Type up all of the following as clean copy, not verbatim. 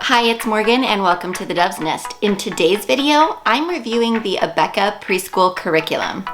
Hi, it's Morgan and welcome to the Dove's Nest. In today's video, I'm reviewing the ABEKA preschool curriculum.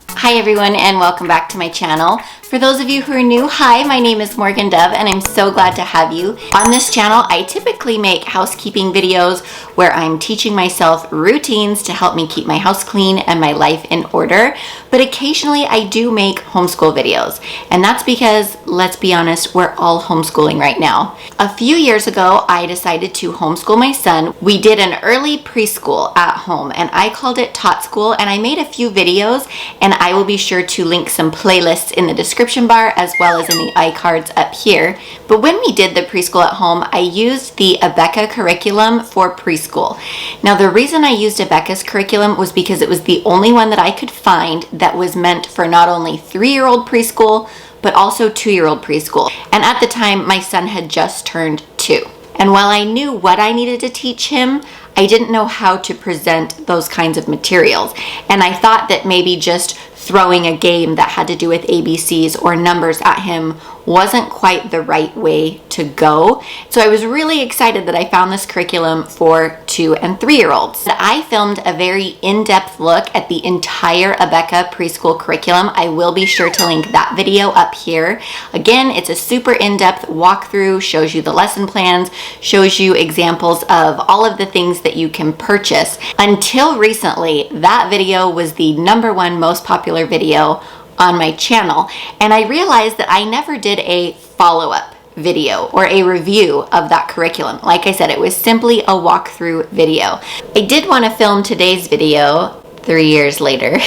Hi everyone and welcome back to my channel. For those of you who are new, hi, my name is Morgan Dove and I'm so glad to have you. On this channel, I typically make housekeeping videos where I'm teaching myself routines to help me keep my house clean and my life in order. But occasionally I do make homeschool videos. And that's because, let's be honest, we're all homeschooling right now. A few years ago, I decided to homeschool my son. We did an early preschool at home and I called it Tot School, and I made a few videos, and I will be sure to link some playlists in the description bar as well as in the iCards up here. But when we did the preschool at home, I used the ABEKA curriculum for preschool. Now the reason I used ABEKA's curriculum was because it was the only one that I could find that was meant for not only 3-year-old preschool, but also 2-year-old preschool. And at the time, my son had just turned 2. And while I knew what I needed to teach him, I didn't know how to present those kinds of materials. And I thought that maybe just throwing a game that had to do with ABCs or numbers at him wasn't quite the right way to go. So I was really excited that I found this curriculum for 2- and 3-year-olds. I filmed a very in-depth look at the entire ABEKA preschool curriculum. I will be sure to link that video up here. Again, it's a super in-depth walkthrough, shows you the lesson plans, shows you examples of all of the things that you can purchase. Until recently, that video was the #1 most popular video on my channel, and I realized that I never did a follow-up video or a review of that curriculum. Like I said, it was simply a walkthrough video. I did want to film today's video 3 years later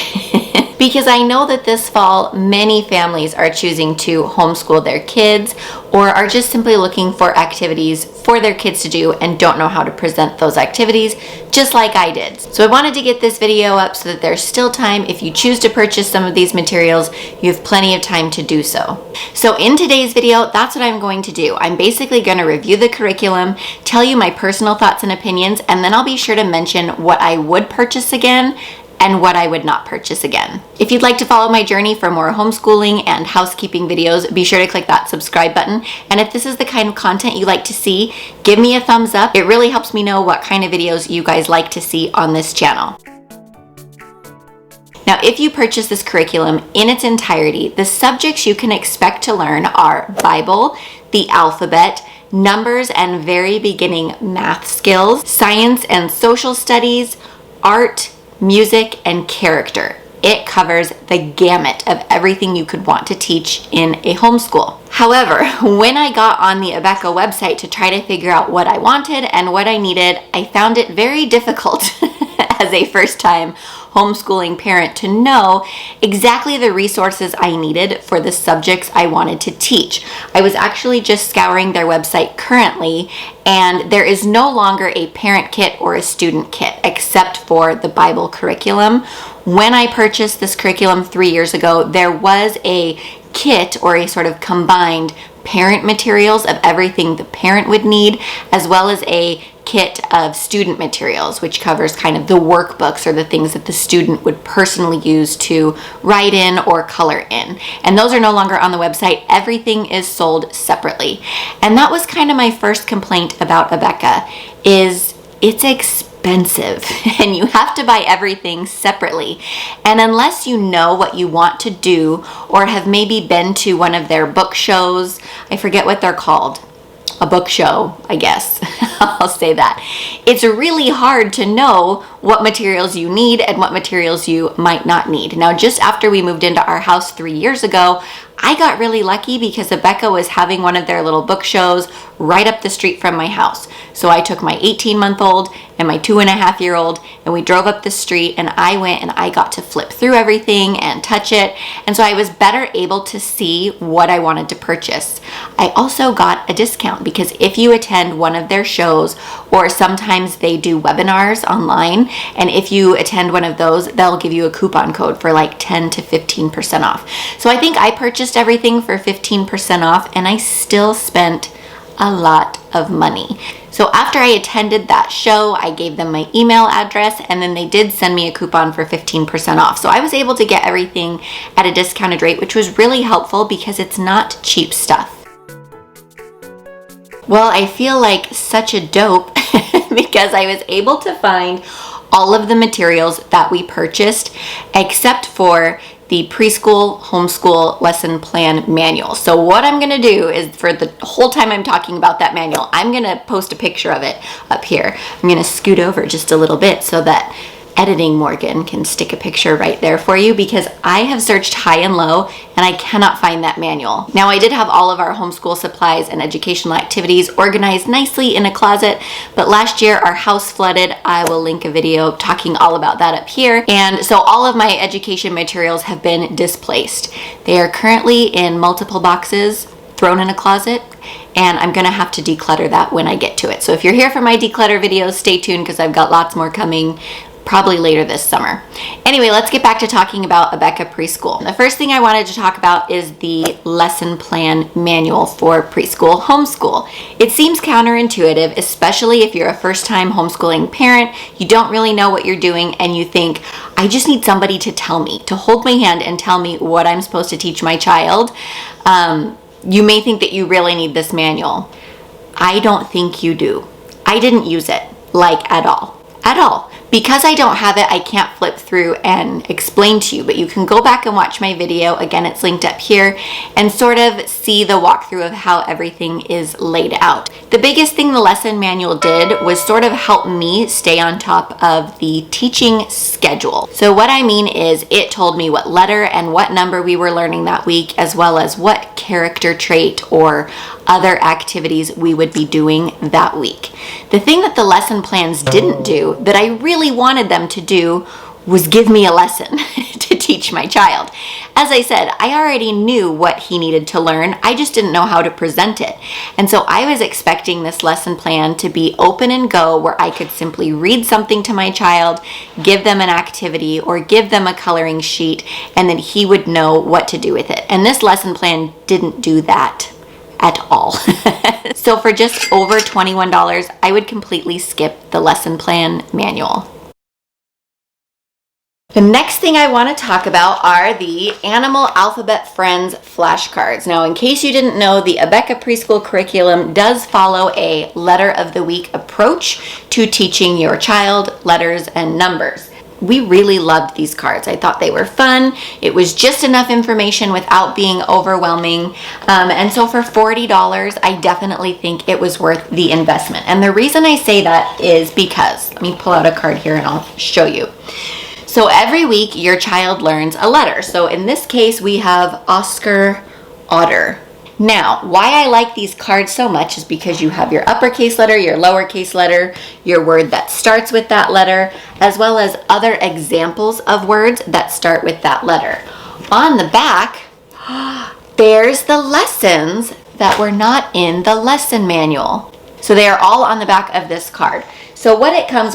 because I know that this fall many families are choosing to homeschool their kids or are just simply looking for activities for their kids to do and don't know how to present those activities, just like I did. So I wanted to get this video up so that there's still time. If you choose to purchase some of these materials, you have plenty of time to do so. So in today's video, that's what I'm going to do. I'm basically going to review the curriculum, tell you my personal thoughts and opinions, and then I'll be sure to mention what I would purchase again and what I would not purchase again. If you'd like to follow my journey for more homeschooling and housekeeping videos, be sure to click that subscribe button. And if this is the kind of content you like to see, give me a thumbs up. It really helps me know what kind of videos you guys like to see on this channel. Now, if you purchase this curriculum in its entirety, the subjects you can expect to learn are Bible, the alphabet, numbers and very beginning math skills, science and social studies, art, music, and character. It covers the gamut of everything you could want to teach in a homeschool. However, when I got on the ABEKA website to try to figure out what I wanted and what I needed, I found it very difficult as a first-time homeschooling parent to know exactly the resources I needed for the subjects I wanted to teach. I was actually just scouring their website currently, and there is no longer a parent kit or a student kit except for the Bible curriculum. When I purchased this curriculum 3 years ago, there was a kit or a sort of combined parent materials of everything the parent would need, as well as a kit of student materials, which covers kind of the workbooks or the things that the student would personally use to write in or color in. And those are no longer on the website. Everything is sold separately. And that was kind of my first complaint about ABEKA, is it's expensive and you have to buy everything separately. And unless you know what you want to do or have maybe been to one of their book shows, I forget what they're called, a book show, I guess. I'll say that. It's really hard to know what materials you need and what materials you might not need. Now, just after we moved into our house 3 years ago, I got really lucky because ABEKA was having one of their little book shows right up the street from my house. So I took my 18-month-old and my 2.5-year-old and we drove up the street, and I went and I got to flip through everything and touch it. And so I was better able to see what I wanted to purchase. I also got a discount because if you attend one of their shows, or sometimes they do webinars online, and if you attend one of those, they'll give you a coupon code for like 10 to 15% off. So I think I purchased everything for 15% off, and I still spent a lot of money. So after I attended that show, I gave them my email address, and then they did send me a coupon for 15% off. So I was able to get everything at a discounted rate, which was really helpful because it's not cheap stuff. Well, I feel like such a dope because I was able to find all of the materials that we purchased except for the preschool homeschool lesson plan manual. So what I'm gonna do is, for the whole time I'm talking about that manual, I'm gonna post a picture of it up here. I'm gonna scoot over just a little bit so that editing Morgan can stick a picture right there for you, because I have searched high and low and I cannot find that manual. Now, I did have all of our homeschool supplies and educational activities organized nicely in a closet, but last year our house flooded. I will link a video talking all about that up here. And so all of my education materials have been displaced. They are currently in multiple boxes thrown in a closet, and I'm gonna have to declutter that when I get to it. So if you're here for my declutter videos, stay tuned because I've got lots more coming probably later this summer. Anyway, let's get back to talking about ABEKA Preschool. The first thing I wanted to talk about is the lesson plan manual for preschool homeschool. It seems counterintuitive, especially if you're a first-time homeschooling parent, you don't really know what you're doing, and you think, I just need somebody to tell me, to hold my hand and tell me what I'm supposed to teach my child. You may think that you really need this manual. I don't think you do. I didn't use it, like, at all. Because I don't have it, I can't flip through and explain to you, but you can go back and watch my video. Again, it's linked up here, and sort of see the walkthrough of how everything is laid out. The biggest thing the lesson manual did was sort of help me stay on top of the teaching schedule. So what I mean is, it told me what letter and what number we were learning that week, as well as what character trait or other activities we would be doing that week. The thing that the lesson plans didn't do, that I really wanted them to do, was give me a lesson to teach my child. As I said, I already knew what he needed to learn, I just didn't know how to present it. And so I was expecting this lesson plan to be open and go, where I could simply read something to my child, give them an activity, or give them a coloring sheet, and then he would know what to do with it. And this lesson plan didn't do that at all. So for just over $21, I would completely skip the lesson plan manual. The next thing I want to talk about are the Animal Alphabet Friends flashcards. Now, in case you didn't know, the ABEKA Preschool curriculum does follow a letter of the week approach to teaching your child letters and numbers. We really loved these cards. I thought they were fun. It was just enough information without being overwhelming. And so for $40, I definitely think it was worth the investment. And the reason I say that is because, let me pull out a card here and I'll show you. So every week your child learns a letter. So in this case, we have Oscar Otter. Now, why I like these cards so much is because you have your uppercase letter, your lowercase letter, your word that starts with that letter, as well as other examples of words that start with that letter. On the back, there's the lessons that were not in the lesson manual. So they are all on the back of this card. So what it comes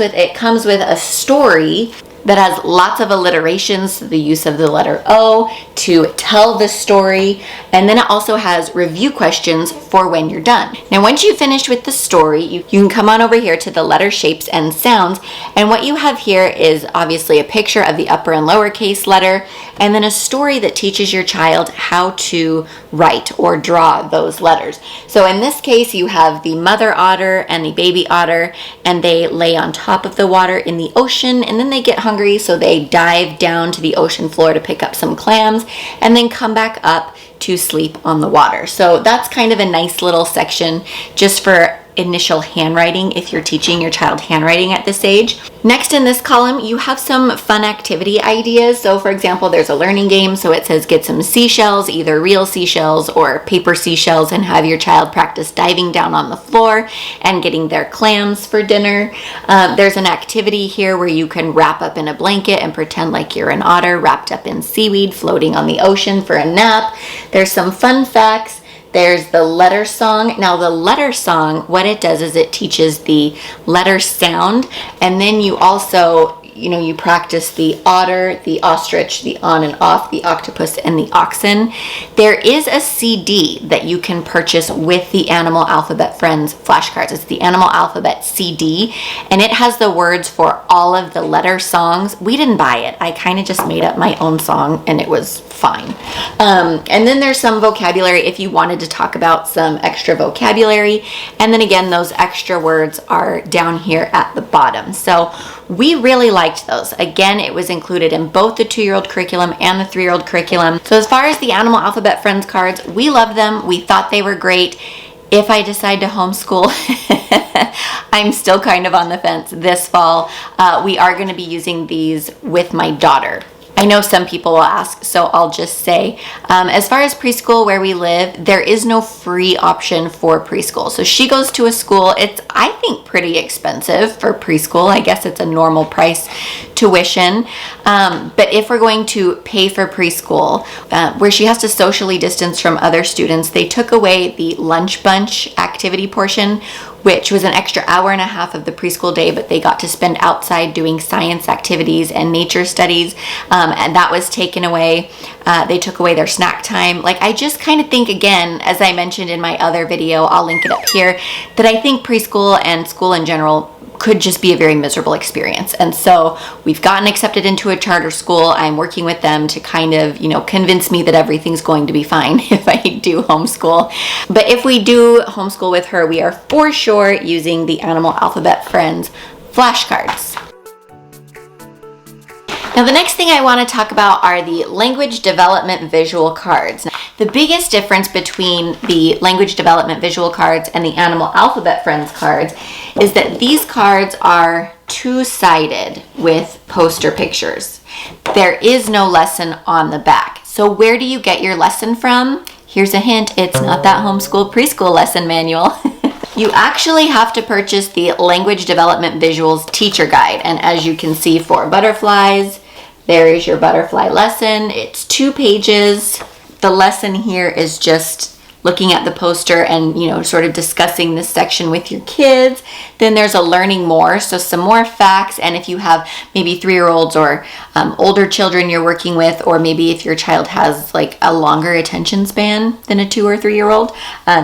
with a story that has lots of alliterations, the use of the letter O to tell the story, and then it also has review questions for when you're done. Now, once you've finished with the story, you can come on over here to the letter shapes and sounds, and what you have here is obviously a picture of the upper and lowercase letter, and then a story that teaches your child how to write or draw those letters. So in this case, you have the mother otter and the baby otter, and they lay on top of the water in the ocean, and then they get hungry, so they dive down to the ocean floor to pick up some clams, and then come back up to sleep on the water. So that's kind of a nice little section just for initial handwriting if you're teaching your child handwriting at this age. Next in this column, you have some fun activity ideas. So for example, there's a learning game. So it says get some seashells, either real seashells or paper seashells, and have your child practice diving down on the floor and getting their clams for dinner. There's an activity here where you can wrap up in a blanket and pretend like you're an otter wrapped up in seaweed floating on the ocean for a nap. There's some fun facts. There's the letter song. Now the letter song, what it does is it teaches the letter sound, and then you also you practice the otter, the ostrich, the on and off, the octopus, and the oxen. There is a CD that you can purchase with the Animal Alphabet Friends flashcards. It's the Animal Alphabet CD, and it has the words for all of the letter songs. We didn't buy it. I kind of just made up my own song, and it was fine. And then there's some vocabulary if you wanted to talk about some extra vocabulary. And then again, those extra words are down here at the bottom. So we really liked those. Again, it was included in both the 2-year-old curriculum and the 3-year-old curriculum. So as far as the Animal Alphabet Friends cards, we love them. We thought they were great. If I decide to homeschool, I'm still kind of on the fence this fall. We are going to be using these with my daughter. I know some people will ask, so I'll just say, as far as preschool where we live, there is no free option for preschool. So she goes to a school. It's, I think, pretty expensive for preschool. I guess it's a normal price tuition. But if we're going to pay for preschool, where she has to socially distance from other students, they took away the lunch bunch activity portion, which was an extra hour and a half of the preschool day, but they got to spend outside doing science activities and nature studies, and that was taken away. They took away their snack time. Like, I just kind of think, again, as I mentioned in my other video, I'll link it up here, that I think preschool and school in general could just be a very miserable experience. And so we've gotten accepted into a charter school. I'm working with them to kind of, convince me that everything's going to be fine if I do homeschool. But if we do homeschool with her, we are for sure using the Animal Alphabet Friends flashcards. Now, the next thing I want to talk about are the language development visual cards. The biggest difference between the language development visual cards and the Animal Alphabet Friends cards is that these cards are two-sided with poster pictures. There is no lesson on the back. So where do you get your lesson from? Here's a hint, it's not that homeschool preschool lesson manual. You actually have to purchase the Language Development Visuals Teacher Guide. And as you can see, for butterflies, there is your butterfly lesson. It's 2 pages. The lesson here is just looking at the poster and, sort of discussing this section with your kids. Then there's a learning more, so some more facts. And if you have maybe 3-year-olds or older children you're working with, or maybe if your child has like a longer attention span than a 2 or 3-year-old,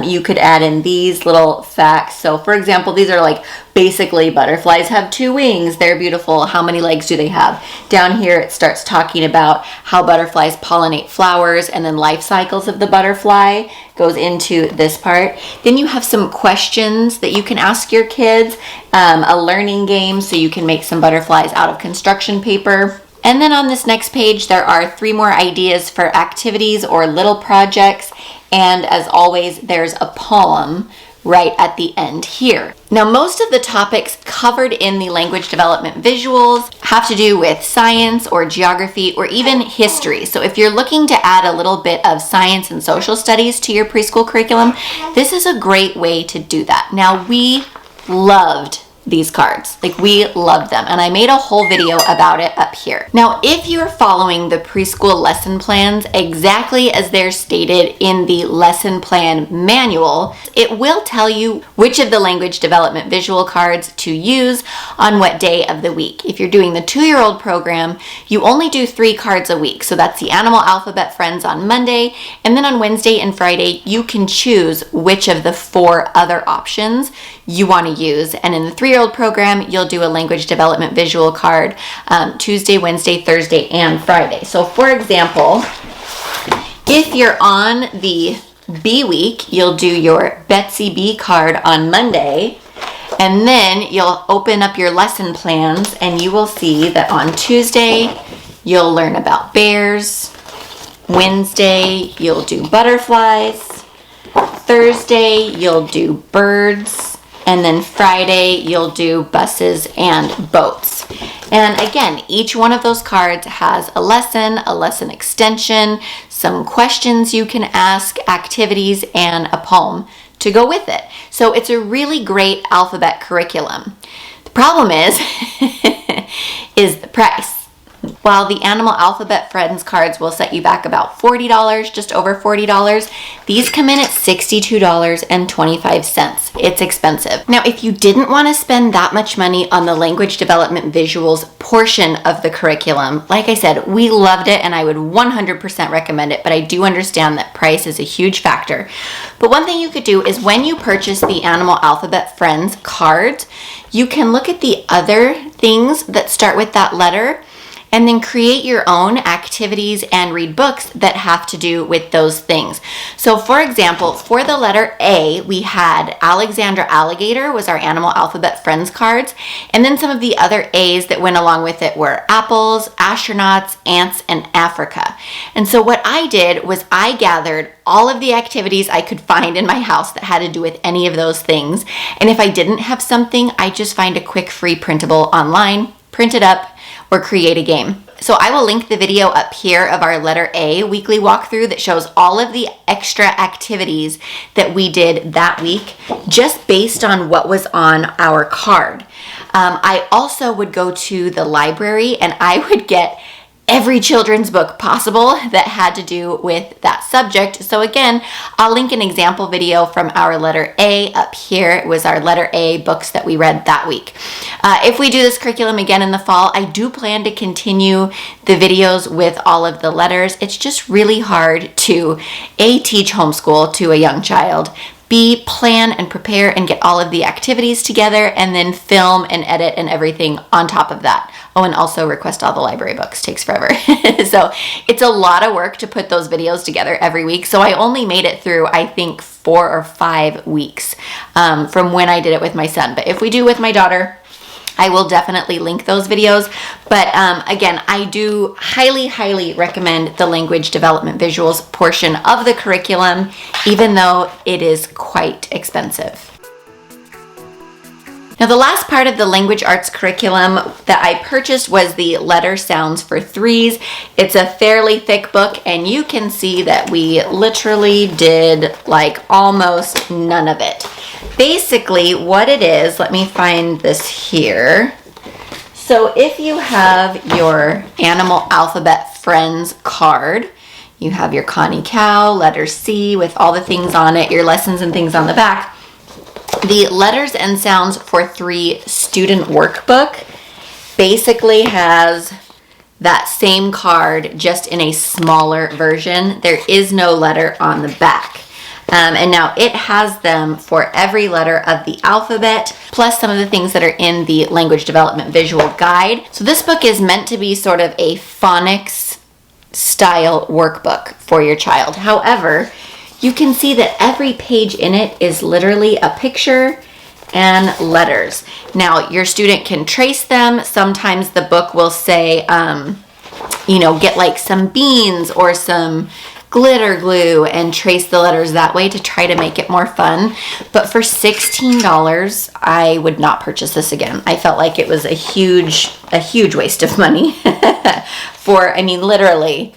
you could add in these little facts. So for example, these are like, basically, butterflies have 2 wings. They're beautiful. How many legs do they have? Down here, it starts talking about how butterflies pollinate flowers, and then life cycles of the butterfly goes into this part. Then you have some questions that you can ask your kids, a learning game, so you can make some butterflies out of construction paper. And then on this next page, there are 3 more ideas for activities or little projects. And as always, there's a poem right at the end here. Now, most of the topics covered in the language development visuals have to do with science or geography or even history. So if you're looking to add a little bit of science and social studies to your preschool curriculum, this is a great way to do that. Now, we loved these cards. Like, we loved them, and I made a whole video about it up here. Now, if you're following the preschool lesson plans exactly as they're stated in the lesson plan manual, it will tell you which of the language development visual cards to use on what day of the week. If you're doing the 2-year-old program, you only do 3 cards a week. So that's the Animal Alphabet Friends on Monday, and then on Wednesday and Friday, you can choose which of the 4 other options you want to use. And in the 3-year-old program, you'll do a language development visual card Tuesday, Wednesday, Thursday, and Friday. So for example, if you're on the B week, you'll do your Betsy B card on Monday, and then you'll open up your lesson plans and you will see that on Tuesday, you'll learn about bears. Wednesday, you'll do butterflies. Thursday, you'll do birds. And then Friday, you'll do buses and boats. And again, each one of those cards has a lesson extension, some questions you can ask, activities, and a poem to go with it. So it's a really great alphabet curriculum. The problem is the price. While the Animal Alphabet Friends cards will set you back about $40, just over $40, these come in at $62.25. It's expensive. Now, if you didn't want to spend that much money on the language development visuals portion of the curriculum, like I said, we loved it and I would 100% recommend it, but I do understand that price is a huge factor. But one thing you could do is when you purchase the Animal Alphabet Friends cards, you can look at the other things that start with that letter and then create your own activities and read books that have to do with those things. So for example, for the letter A, we had Alexandra Alligator was our Animal Alphabet Friends cards, and then some of the other A's that went along with it were apples, astronauts, ants, and Africa. And so what I did was I gathered all of the activities I could find in my house that had to do with any of those things, and if I didn't have something, I just find a quick free printable online, print it up, or create a game. So I will link the video up here of our letter A weekly walkthrough that shows all of the extra activities that we did that week just based on what was on our card. I also would go to the library and I would get every children's book possible that had to do with that subject. So again, I'll link an example video from our letter A up here. It was our letter A books that we read that week. If we do this curriculum again in the fall, I do plan to continue the videos with all of the letters. It's just really hard to A, teach homeschool to a young child, B, plan and prepare and get all of the activities together, and then film and edit and everything on top of that. Oh, and also request all the library books. Takes forever. So it's a lot of work to put those videos together every week. So I only made it through, I think, 4 or 5 weeks from when I did it with my son. But if we do with my daughter, I will definitely link those videos. But again, I do highly, highly recommend the language development visuals portion of the curriculum, even though it is quite expensive. Now, the last part of the language arts curriculum that I purchased was the letter sounds for 3's. It's a fairly thick book, and you can see that we literally did like almost none of it. Basically, what it is, let me find this here. So if you have your Animal Alphabet Friends card, you have your Connie Cow, letter C with all the things on it, your lessons and things on the back. The Letters and Sounds for 3 student workbook basically has that same card just in a smaller version. There is no letter on the back. And now it has them for every letter of the alphabet, plus some of the things that are in the language development visual guide. So this book is meant to be sort of a phonics style workbook for your child. However, you can see that every page in it is literally a picture and letters. Now, your student can trace them. Sometimes the book will say, get like some beans or some glitter glue and trace the letters that way to try to make it more fun. But for $16, I would not purchase this again. I felt like it was a huge waste of money literally.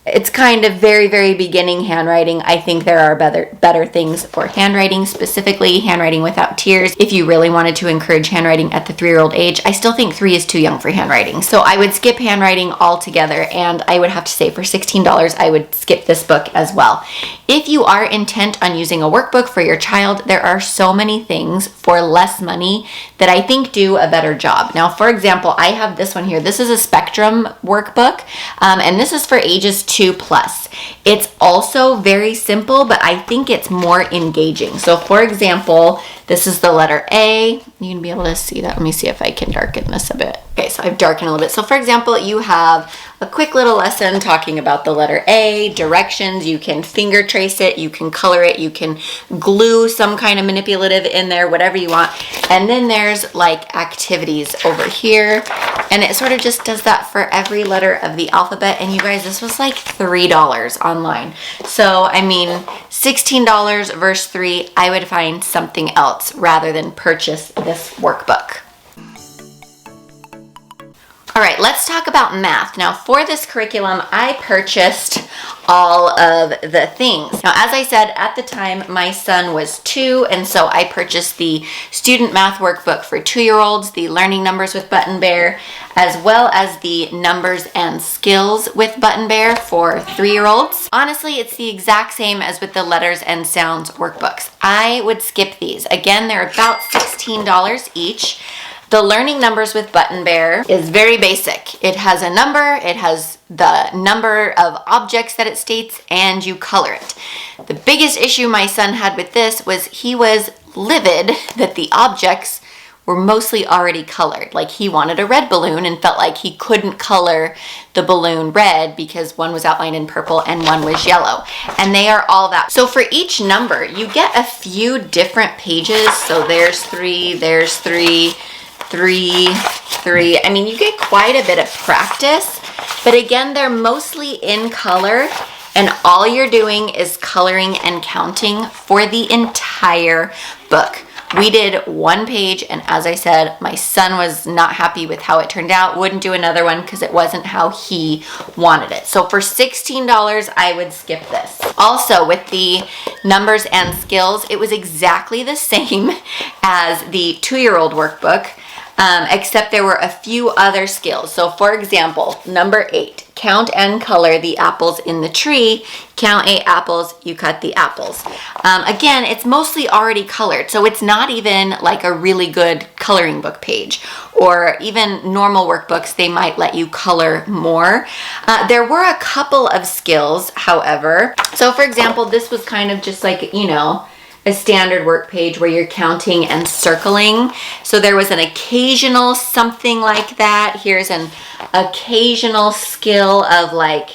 It's kind of very, very beginning handwriting. I think there are better things for handwriting, specifically handwriting without tears. If you really wanted to encourage handwriting at the 3-year-old age, I still think 3 is too young for handwriting. So I would skip handwriting altogether, and I would have to say for $16, I would skip this book as well. If you are intent on using a workbook for your child, there are so many things for less money that I think do a better job. Now, for example, I have this one here. This is a Spectrum workbook, and this is for ages 2+. It's also very simple, but I think it's more engaging. So for example, this is the letter A. You can be able to see that. Let me see if I can darken this a bit. Okay, so I've darkened a little bit. So for example, you have a quick little lesson talking about the letter A, directions. You can finger trace it, you can color it, you can glue some kind of manipulative in there, whatever you want. And then there's like activities over here, and it sort of just does that for every letter of the alphabet. And you guys, this was like $3 online. So I mean, $16 versus $3, I would find something else rather than purchase this workbook. All right, let's talk about math. Now, for this curriculum, I purchased all of the things. Now, as I said, at the time, my son was 2, and so I purchased the student math workbook for 2-year-olds, the learning numbers with Button Bear, as well as the numbers and skills with Button Bear for 3-year-olds. Honestly, it's the exact same as with the letters and sounds workbooks. I would skip these. Again, they're about $16 each. The learning numbers with Button Bear is very basic. It has a number, it has the number of objects that it states, and you color it. The biggest issue my son had with this was he was livid that the objects were mostly already colored. Like, he wanted a red balloon and felt like he couldn't color the balloon red because one was outlined in purple and one was yellow. And they are all that. So for each number, you get a few different pages. So there's 3, there's 3, 3, 3. I mean, you get quite a bit of practice, but again, they're mostly in color, and all you're doing is coloring and counting for the entire book. We did one page, and as I said, my son was not happy with how it turned out, wouldn't do another one because it wasn't how he wanted it. So for $16, I would skip this. Also, with the numbers and skills, it was exactly the same as the 2-year-old workbook, except there were a few other skills. So for example, number 8, count and color the apples in the tree. Count 8 apples, you cut the apples. Again, it's mostly already colored, so it's not even like a really good coloring book page. Or even normal workbooks, they might let you color more. There were a couple of skills, however. So for example, this was kind of just like, you know, a standard work page where you're counting and circling. So there was an occasional something like that. Here's an occasional skill of, like,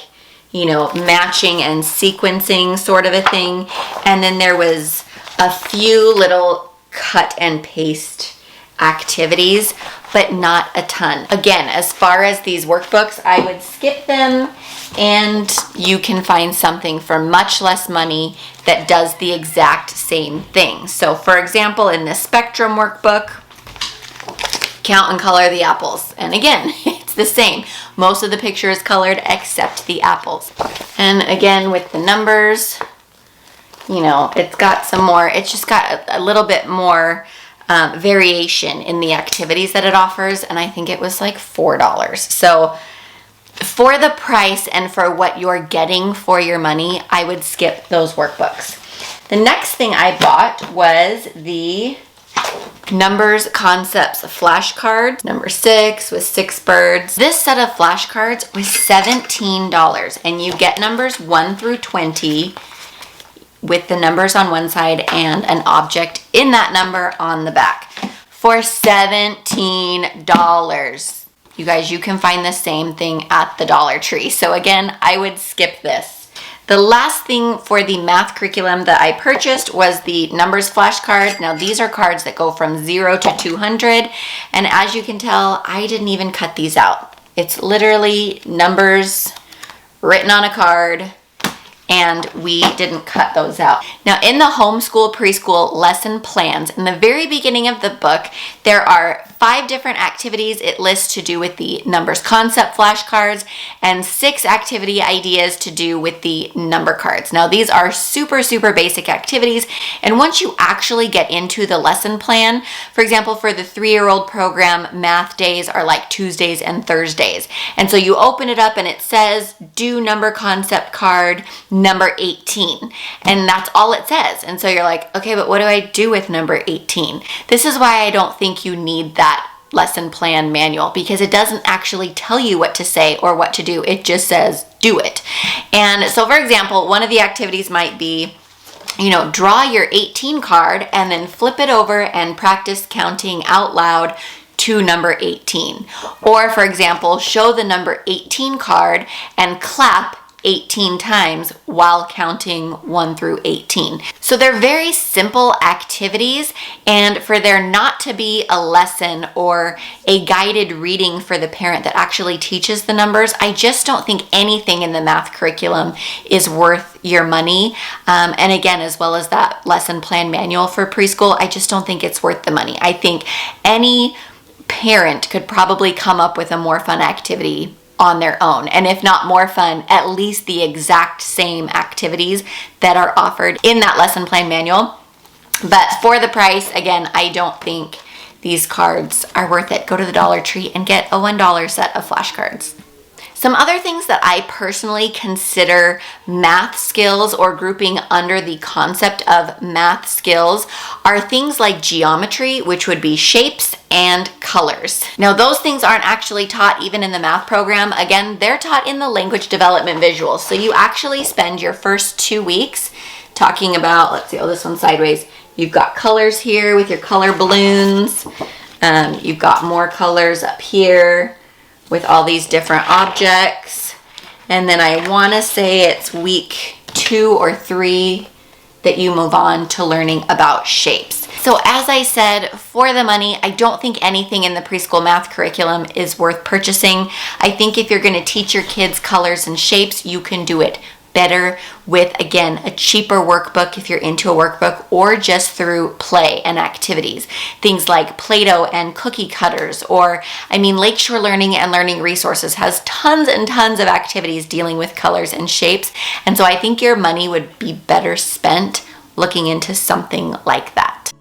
you know, matching and sequencing sort of a thing. And then there was a few little cut and paste activities, but not a ton. Again, as far as these workbooks, I would skip them, and you can find something for much less money that does the exact same thing. So for example, in this Spectrum workbook, count and color the apples. And again, it's the same. Most of the picture is colored except the apples. And again, with the numbers, you know, it's got some more, it's just got a little bit more variation in the activities that it offers, and I think it was like $4. So for the price and for what you're getting for your money, I would skip those workbooks. The next thing I bought was the Numbers Concepts flashcards, number 6 with 6 birds. This set of flashcards was $17, and you get numbers 1 through 20 with the numbers on one side and an object in that number on the back for $17. You guys, you can find the same thing at the Dollar Tree. So again, I would skip this. The last thing for the math curriculum that I purchased was the numbers flashcard. Now these are cards that go from 0 to 200. And as you can tell, I didn't even cut these out. It's literally numbers written on a card, and we didn't cut those out. Now in the homeschool preschool lesson plans, in the very beginning of the book, there are 5 different activities it lists to do with the numbers concept flashcards and 6 activity ideas to do with the number cards. Now these are super, super basic activities, and once you actually get into the lesson plan, for example, for the 3-year-old program, math days are like Tuesdays and Thursdays. And so you open it up and it says, do number concept card number 18, and that's all it says. And so you're like, okay, but what do I do with number 18? This is why I don't think you need that lesson plan manual, because it doesn't actually tell you what to say or what to do. It just says do it. And so for example, one of the activities might be, you know, draw your 18 card and then flip it over and practice counting out loud to number 18. Or for example, show the number 18 card and clap 18 times while counting 1 through 18. So they're very simple activities, and for there not to be a lesson or a guided reading for the parent that actually teaches the numbers, I just don't think anything in the math curriculum is worth your money. And again, as well as that lesson plan manual for preschool, I just don't think it's worth the money. I think any parent could probably come up with a more fun activity on their own. And if not more fun, at least the exact same activities that are offered in that lesson plan manual. But for the price, again, I don't think these cards are worth it. Go to the Dollar Tree and get a $1 set of flashcards. Some other things that I personally consider math skills or grouping under the concept of math skills are things like geometry, which would be shapes and colors. Now, those things aren't actually taught even in the math program. Again, they're taught in the language development visuals. So you actually spend your first 2 weeks talking about, let's see, oh, this one's sideways. You've got colors here with your color balloons. You've got more colors up here with all these different objects. And then I want to say it's week 2 or 3 that you move on to learning about shapes. So as I said, for the money, I don't think anything in the preschool math curriculum is worth purchasing. I think if you're going to teach your kids colors and shapes, you can do it better with, again, a cheaper workbook if you're into a workbook, or just through play and activities. Things like Play-Doh and cookie cutters, or, I mean, Lakeshore Learning and Learning Resources has tons and tons of activities dealing with colors and shapes. And so I think your money would be better spent looking into something like that.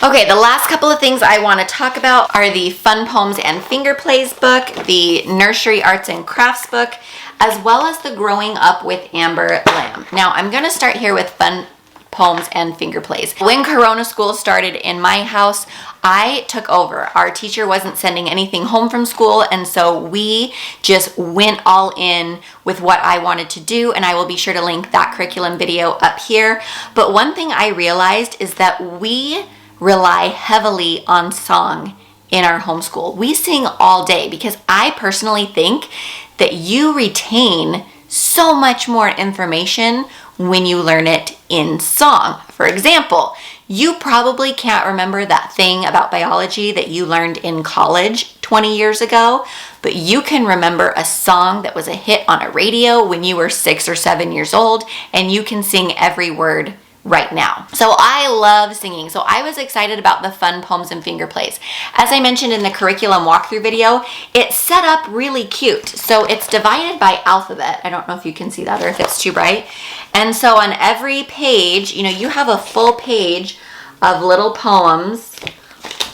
Okay, the last couple of things I want to talk about are the Fun Poems and Fingerplays book, the Nursery Arts and Crafts book, as well as the Growing Up with Amber Lamb. Now, I'm going to start here with Fun Poems and Fingerplays. When Corona school started in my house, I took over. Our teacher wasn't sending anything home from school, and so we just went all in with what I wanted to do, and I will be sure to link that curriculum video up here. But one thing I realized is that we rely heavily on song in our homeschool. We sing all day because I personally think that you retain so much more information when you learn it in song. For example, you probably can't remember that thing about biology that you learned in college 20 years ago, but you can remember a song that was a hit on a radio when you were 6 or 7 years old, and you can sing every word right now. So I love singing. So I was excited about the Fun Poems and Fingerplays. As I mentioned in the curriculum walkthrough video, it's set up really cute. So it's divided by alphabet. I don't know if you can see that or if it's too bright. And so on every page, you know, you have a full page of little poems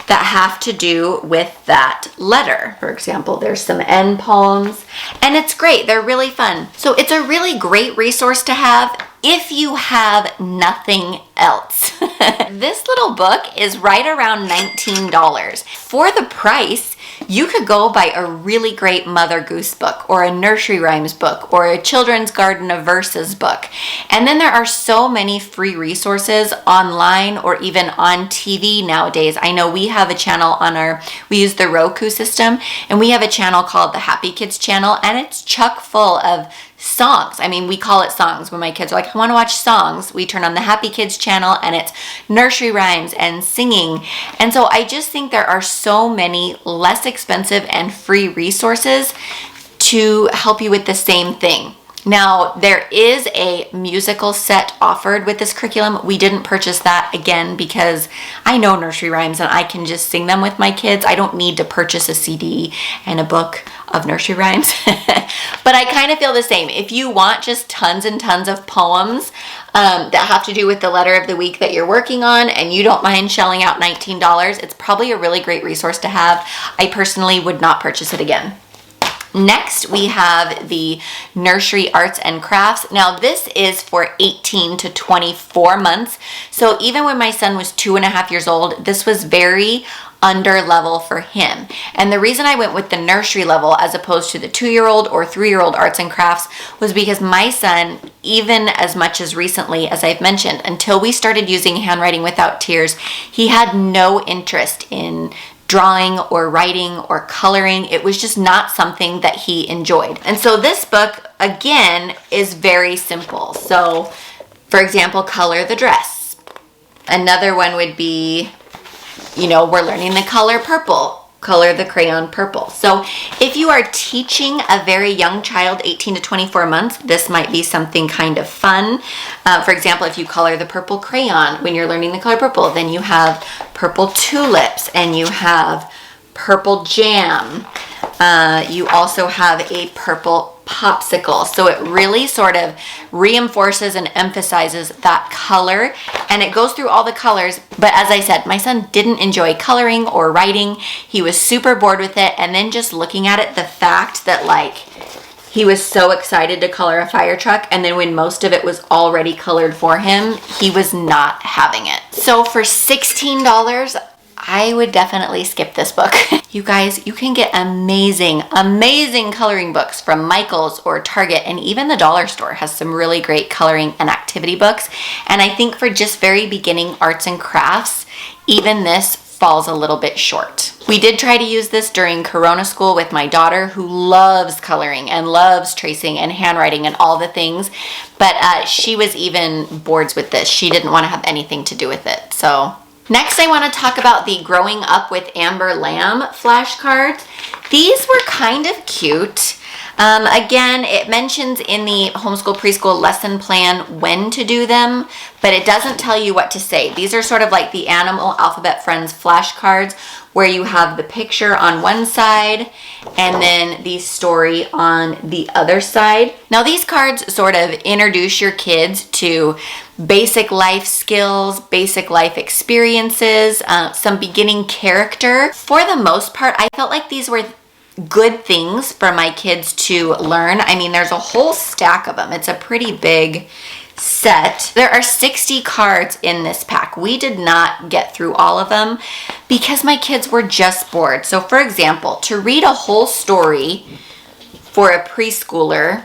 that have to do with that letter. For example, there's some N poems, and it's great. They're really fun. So it's a really great resource to have if you have nothing else. This little book is right around $19. For the price, you could go buy a really great Mother Goose book, or a nursery rhymes book, or a Children's Garden of Verses book. And then there are so many free resources online or even on TV nowadays. I know we have a channel we use the Roku system, and we have a channel called the Happy Kids channel, and it's chock full of songs. I mean, we call it songs. When my kids are like, I want to watch songs, we turn on the Happy Kids channel, and it's nursery rhymes and singing. And so I just think there are so many less expensive and free resources to help you with the same thing. Now, there is a musical set offered with this curriculum. We didn't purchase that, again, because I know nursery rhymes and I can just sing them with my kids. I don't need to purchase a CD and a book of nursery rhymes. But I kind of feel the same. If you want just tons and tons of poems that have to do with the letter of the week that you're working on, and you don't mind shelling out $19, it's probably a really great resource to have. I personally would not purchase it again. Next, we have the Nursery Arts and Crafts. Now, this is for 18 to 24 months. So even when my son was 2.5 years old, this was very under level for him. And the reason I went with the nursery level as opposed to the 2-year-old or 3-year-old arts and crafts was because my son, even as much as recently as I've mentioned, until we started using Handwriting Without Tears, he had no interest in drawing or writing or coloring. It was just not something that he enjoyed. And so this book, again, is very simple. So, for example, color the dress. Another one would be, you know, we're learning the color purple. color the crayon purple. So if you are teaching a very young child, 18 to 24 months, this might be something kind of fun. For example, if you color the purple crayon when you're learning the color purple, then you have purple tulips and you have purple jam. You also have a purple popsicle. So it really sort of reinforces and emphasizes that color, and it goes through all the colors. But as I said, my son didn't enjoy coloring or writing. He was super bored with it. And then just looking at it, the fact that like he was so excited to color a fire truck, and then when most of it was already colored for him, he was not having it. So for $16, I would definitely skip this book. You guys, you can get amazing, amazing coloring books from Michael's or Target, and even the dollar store has some really great coloring and activity books. And I think for just very beginning arts and crafts, even this falls a little bit short. We did try to use this during Corona school with my daughter, who loves coloring and loves tracing and handwriting and all the things, but she was even bored with this. She didn't want to have anything to do with it. So next, I want to talk about the Growing Up with Amber Lamb flashcards. These were kind of cute. Again, it mentions in the homeschool preschool lesson plan when to do them, but it doesn't tell you what to say. These are sort of like the Animal Alphabet Friends flashcards, where you have the picture on one side and then the story on the other side. Now, these cards sort of introduce your kids to basic life skills, basic life experiences, some beginning character. For the most part, I felt like these were good things for my kids to learn. I mean, there's a whole stack of them. It's a pretty big set. There are 60 cards in this pack. We did not get through all of them because my kids were just bored. So for example, to read a whole story for a preschooler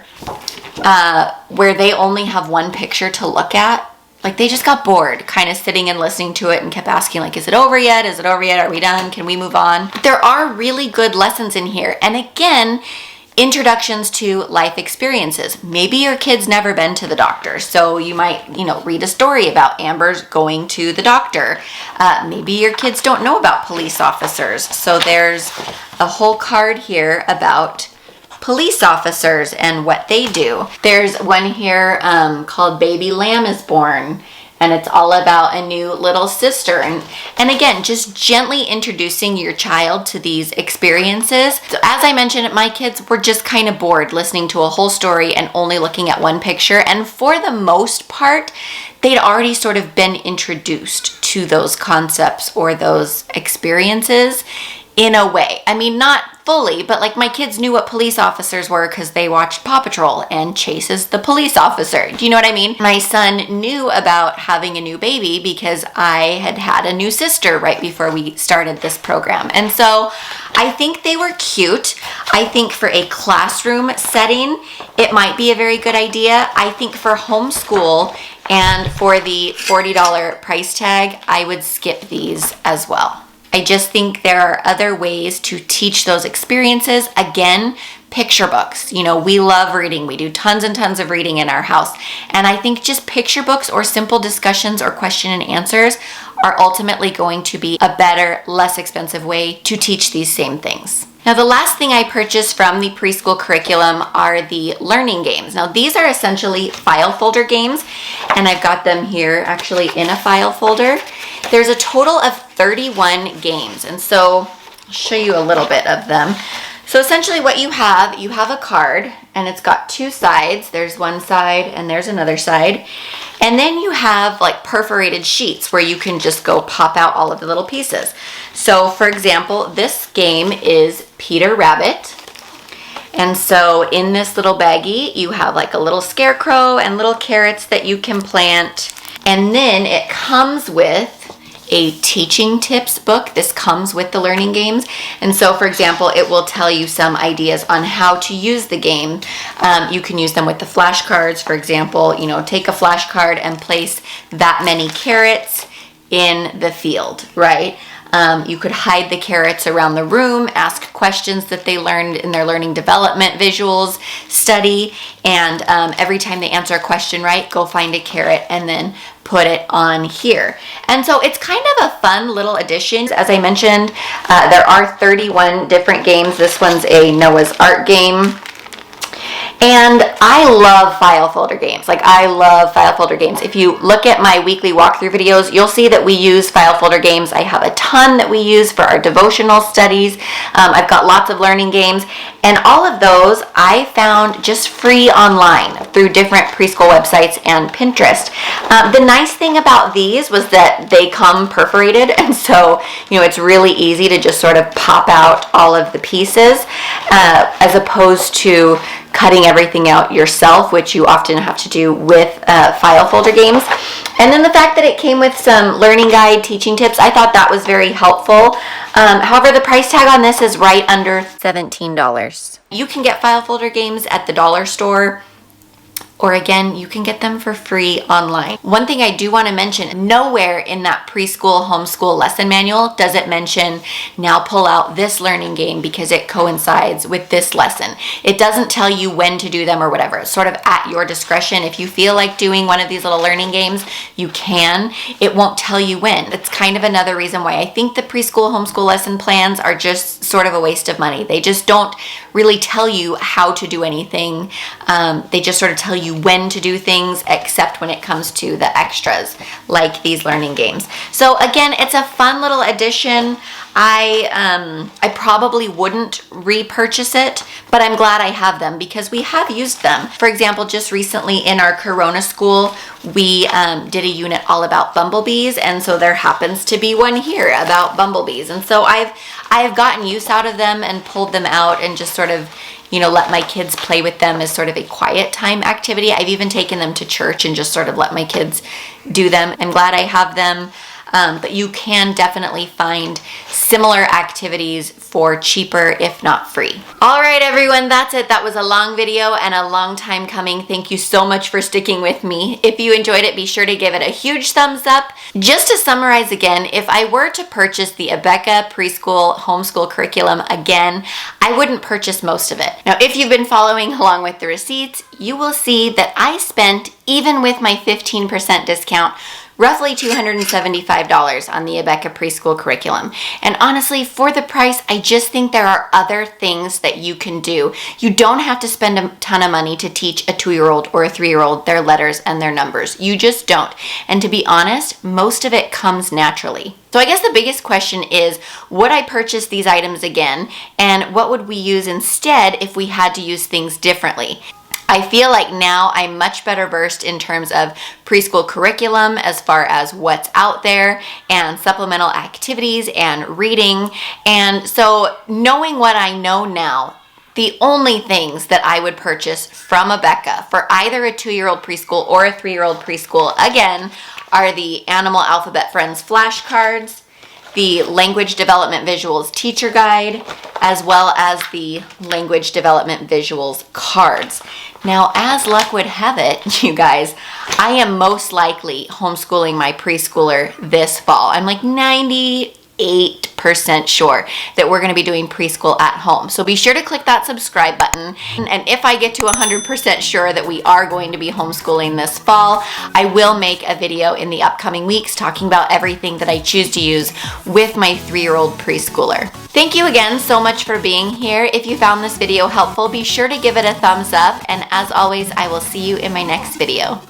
where they only have one picture to look at, like they just got bored kind of sitting and listening to it and kept asking like, is it over yet? Is it over yet? Are we done? Can we move on? There are really good lessons in here. And again, introductions to life experiences. Maybe your kid's never been to the doctor, so you might, read a story about Amber's going to the doctor. Maybe your kids don't know about police officers, so there's a whole card here about police officers and what they do. There's one here called Baby Lamb is Born, and it's all about a new little sister. And again, just gently introducing your child to these experiences. So as I mentioned, my kids were just kind of bored listening to a whole story and only looking at one picture. And for the most part, they'd already sort of been introduced to those concepts or those experiences in a way. I mean, not fully, but like my kids knew what police officers were because they watched Paw Patrol and Chase is the police officer. Do you know what I mean? My son knew about having a new baby because I had had a new sister right before we started this program. And so I think they were cute. I think for a classroom setting, it might be a very good idea. I think for homeschool and for the $40 price tag, I would skip these as well. I just think there are other ways to teach those experiences. Again, picture books. We love reading. We do tons and tons of reading in our house. And I think just picture books or simple discussions or question and answers are ultimately going to be a better, less expensive way to teach these same things. Now, the last thing I purchased from the preschool curriculum are the learning games. Now, these are essentially file folder games, and I've got them here actually in a file folder. There's a total of 31 games, and so I'll show you a little bit of them. So essentially what you have a card, and it's got two sides. There's one side and there's another side. And then you have like perforated sheets where you can just go pop out all of the little pieces. So for example, this game is Peter Rabbit. And so in this little baggie, you have like a little scarecrow and little carrots that you can plant. And then it comes with a teaching tips book. This comes with the learning games. And so, for example, it will tell you some ideas on how to use the game. You can use them with the flashcards. For example, take a flashcard and place that many carrots in the field, right? You could hide the carrots around the room, ask questions that they learned in their learning development visuals study, and every time they answer a question right, go find a carrot and then put it on here. And so it's kind of a fun little addition. As I mentioned, there are 31 different games. This one's a Noah's Ark game. And I love file folder games. Like, I love file folder games. If you look at my weekly walkthrough videos, you'll see that we use file folder games. I have a ton that we use for our devotional studies. I've got lots of learning games. And all of those I found just free online through different preschool websites and Pinterest. The nice thing about these was that they come perforated, and so, you know, it's really easy to just sort of pop out all of the pieces, as opposed to cutting everything out yourself, which you often have to do with file folder games. And then the fact that it came with some learning guide teaching tips, I thought that was very helpful. However, the price tag on this is right under $17. You can get file folder games at the dollar store, or again, you can get them for free online. One thing I do want to mention, nowhere in that preschool homeschool lesson manual does it mention, now pull out this learning game because it coincides with this lesson. It doesn't tell you when to do them or whatever. It's sort of at your discretion. If you feel like doing one of these little learning games, you can. It won't tell you when. It's kind of another reason why I think the preschool homeschool lesson plans are just sort of a waste of money. They just don't really tell you how to do anything. They just sort of tell you when to do things, except when it comes to the extras like these learning games. So again, it's a fun little addition. I probably wouldn't repurchase it, but I'm glad I have them because we have used them. For example, just recently in our Corona school, we did a unit all about bumblebees, and so there happens to be one here about bumblebees. And so I've gotten use out of them and pulled them out and just sort of, you know, let my kids play with them as sort of a quiet time activity. I've even taken them to church and just sort of let my kids do them. I'm glad I have them. But you can definitely find similar activities for cheaper, if not free. All right, everyone, that's it. That was a long video and a long time coming. Thank you so much for sticking with me. If you enjoyed it, be sure to give it a huge thumbs up. Just to summarize again, if I were to purchase the ABEKA Preschool Homeschool Curriculum again, I wouldn't purchase most of it. Now, if you've been following along with the receipts, you will see that I spent, even with my 15% discount, roughly $275 on the ABEKA Preschool Curriculum. And honestly, for the price, I just think there are other things that you can do. You don't have to spend a ton of money to teach a 2-year-old or a 3-year-old their letters and their numbers. You just don't. And to be honest, most of it comes naturally. So I guess the biggest question is, would I purchase these items again? And what would we use instead if we had to use things differently? I feel like now I'm much better versed in terms of preschool curriculum as far as what's out there and supplemental activities and reading. And so knowing what I know now, the only things that I would purchase from ABEKA for either a 2-year-old preschool or a 3-year-old preschool, again, are the Animal Alphabet Friends flashcards, the Language Development Visuals Teacher Guide, as well as the Language Development Visuals cards. Now, as luck would have it, you guys, I am most likely homeschooling my preschooler this fall. I'm like 98% sure that we're going to be doing preschool at home. So be sure to click that subscribe button. And if I get to 100% sure that we are going to be homeschooling this fall, I will make a video in the upcoming weeks talking about everything that I choose to use with my 3-year-old preschooler. Thank you again so much for being here. If you found this video helpful, be sure to give it a thumbs up. And as always, I will see you in my next video.